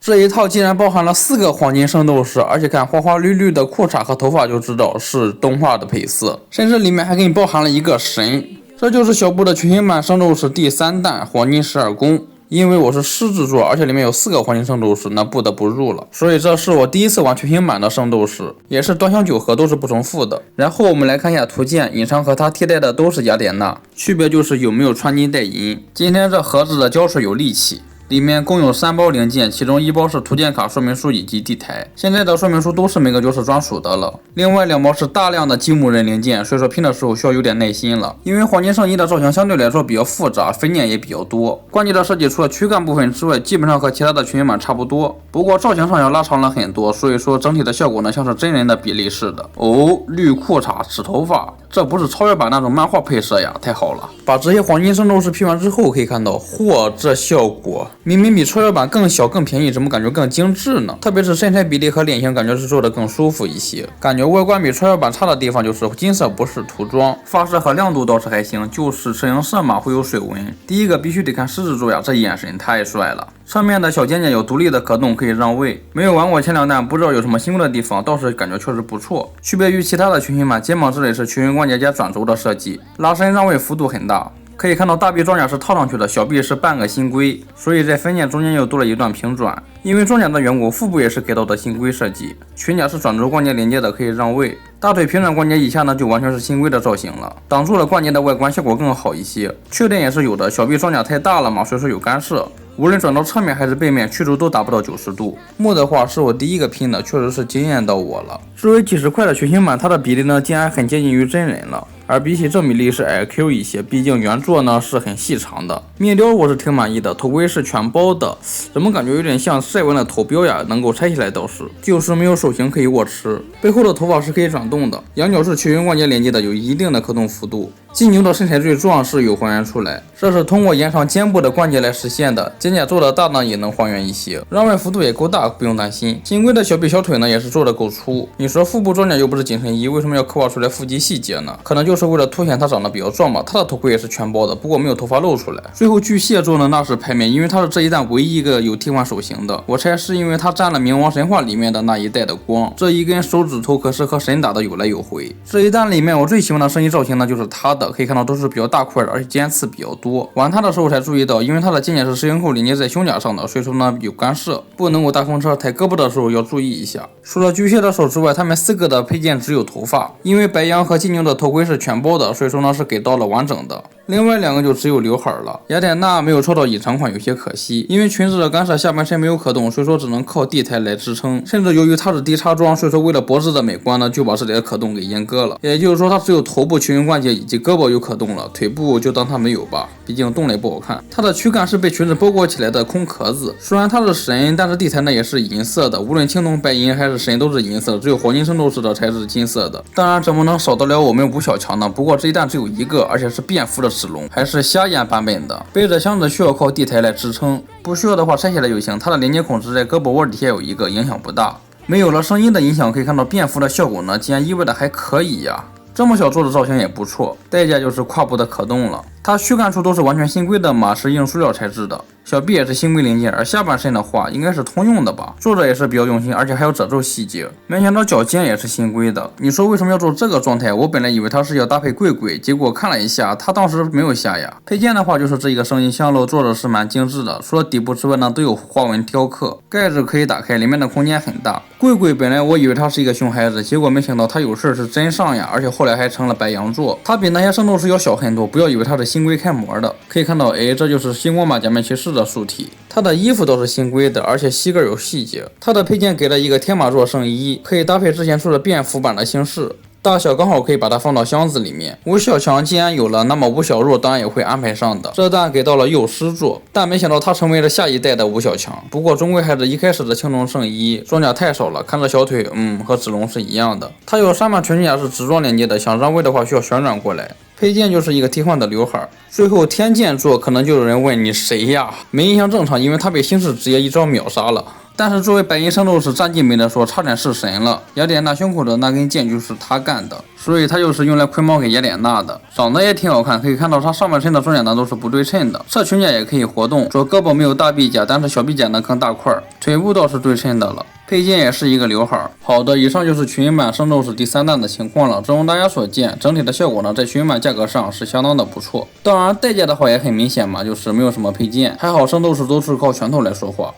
这一套竟然包含了4个黄金圣斗士，而且看花花绿绿的裤衩和头发就知道是动画的配色，甚至里面还给你包含了一个神。这就是小布的全新版圣斗士第3弹黄金12宫。因为我是狮子座，而且里面有4个黄金圣斗士，那不得不入了。所以这是我第一次玩全新版的圣斗士，也是端详9盒都是不重复的。然后我们来看一下图鉴，隐藏和它替代的都是雅典娜，区别就是有没有穿金戴银。今天这盒子的胶水有力气。里面共有3包零件，其中1包是图鉴卡说明书以及地台。现在的说明书都是每个角色专属的了。另外2包是大量的积木人零件，所以说拼的时候需要有点耐心了。因为黄金圣衣的造型相对来说比较复杂，分件也比较多。关节的设计除了躯干部分之外，基本上和其他的全新版差不多。不过造型上要拉长了很多，所以说整体的效果呢像是真人的比例似的。哦，绿裤衩，紫头发，这不是超越版那种漫画配色呀，太好了！把这些黄金圣斗士拼完之后，可以看到，嚯，这效果！明明比超越版更小更便宜，怎么感觉更精致呢？特别是身材比例和脸型，感觉是做的更舒服一些。感觉外观比超越版差的地方就是金色不是涂装，发色和亮度倒是还行，就是摄影色嘛会有水纹。第一个必须得看狮子座呀，这眼神太帅了。上面的小尖尖有独立的可动，可以让位。没有玩过前2弹，不知道有什么新的地方，倒是感觉确实不错。区别于其他的全新版，肩膀这里是全员关节加转轴的设计，拉伸让位幅度很大。可以看到大臂装甲是套上去的，小臂是半个新规，所以在分件中间又多了一段平转。因为装甲的缘故，腹部也是给到的新规设计。裙甲是转轴关节连接的，可以让位。大腿平转关节以下呢，就完全是新规的造型了，挡住了关节的外观，效果更好一些。缺点也是有的，小臂装甲太大了嘛，所以说有干涉。无论转到侧面还是背面，曲轴都达不到90度。木的话是我第一个拼的，确实是惊艳到我了。作为90块的全新版，它的比例呢竟然很接近于真人了。而比起正比例是矮 Q 一些，毕竟原作呢是很细长的。面雕我是挺满意的，头盔是全包的，怎么感觉有点像赛文的头标呀？能够拆下来倒是，就是没有手型可以握持。背后的头发是可以转动的，羊角是全员关节连接的，有一定的可动幅度。金牛的身材最壮实有还原出来，这是通过延长肩部的关节来实现的。肩胛做的大呢也能还原一些，让位幅度也够大，不用担心。新规的小臂小腿呢也是做的够粗。你说腹部装甲又不是紧身衣，为什么要刻画出来腹肌细节呢？可能就是为了凸显他长得比较壮吧。他的头盔也是全包的，不过没有头发露出来。最后巨蟹座呢那是排面，因为他是这一弹唯一一个有替换手型的。我猜是因为他占了冥王神话里面的那一代的光，这一根手指头可是和神打的有来有回。这一弹里面我最喜欢的声音造型呢就是他的，可以看到都是比较大块的，而且尖刺比较多。玩他的时候才注意到，因为他的肩胛是摄影扣连接在胸甲上的，所以说呢有干涉，不能够大风车抬胳膊的时候要注意一下。除了巨蟹的手之外，他们4个的配件只有头发，因为白羊和金牛的头盔是全包的，所以说呢是给到了完整的。另外2个就只有刘海了。雅典娜没有抽到隐藏款，有些可惜，因为裙子的干涉下半身没有可动，所以说只能靠地台来支撑。甚至由于它是低插装，所以说为了脖子的美观呢，就把这里的可动给阉割了。也就是说，它只有头部全员关节以及胳膊有可动了，腿部就当它没有吧，毕竟动了也不好看。它的躯干是被裙子包裹起来的空壳子，虽然它是神，但是地台呢也是银色的，无论青铜、白银还是神都是银色，只有黄金圣斗士的才是金色的。当然怎么能少得了我们吴小强呢？不过这一弹只有1个，而且是变肤的齿龙，还是瞎眼版本的。背着箱子需要靠地台来支撑，不需要的话拆下来就行。它的连接孔只在胳膊窝底下有一个，影响不大。没有了声音的影响，可以看到变肤的效果呢，竟然意外的还可以呀。这么小做的造型也不错，代价就是胯部的可动了。它躯干处都是完全新规的嘛，是硬塑料材质的，小臂也是新规零件，而下半身的话应该是通用的吧，做的也是比较用心，而且还有褶皱细节。没想到脚尖也是新规的，你说为什么要做这个状态？我本来以为它是要搭配贵贵，结果看了一下，它当时没有下呀。配件的话就是这一个声音箱漏，做的是蛮精致的，除了底部之外呢都有花纹雕刻，盖子可以打开，里面的空间很大。贵贵本来我以为他是一个熊孩子，结果没想到他有事是真上呀，而且后来还成了白羊座。他比那些圣斗士要小很多，不要以为他是新规开模的。可以看到，哎，这就是星光马假面骑士的素体。他的衣服都是新规的，而且膝盖有细节。他的配件给了一个天马座圣衣，可以搭配之前说的变幅版的星式。大小刚好可以把它放到箱子里面。吴小强既然有了，那么吴小弱当然也会安排上的。这弹给到了幼狮座，但没想到他成为了下一代的吴小强。不过终归还是一开始的青铜圣衣，装甲太少了，看着小腿，和子龙是一样的。他有上半全甲是直装连接的，想让位的话需要旋转过来。配件就是一个替换的刘海。最后天剑座可能就有人问你谁呀？没印象正常，因为他被星矢直接一招秒杀了。但是作为白银圣斗士，战绩没得说，差点是神了。雅典娜胸口的那根剑就是他干的，所以他就是用来盔帽给雅典娜的，长得也挺好看。可以看到他上半身的装甲呢都是不对称的，侧裙甲也可以活动，左胳膊没有大臂甲，但是小臂甲呢更大块，腿部倒是对称的了。配件也是一个刘海。好的，以上就是群英版圣斗士第3弹的情况了。正如大家所见，整体的效果呢，在群英版价格上是相当的不错。当然，代价的话也很明显嘛，就是没有什么配件。还好圣斗士都是靠拳头来说话。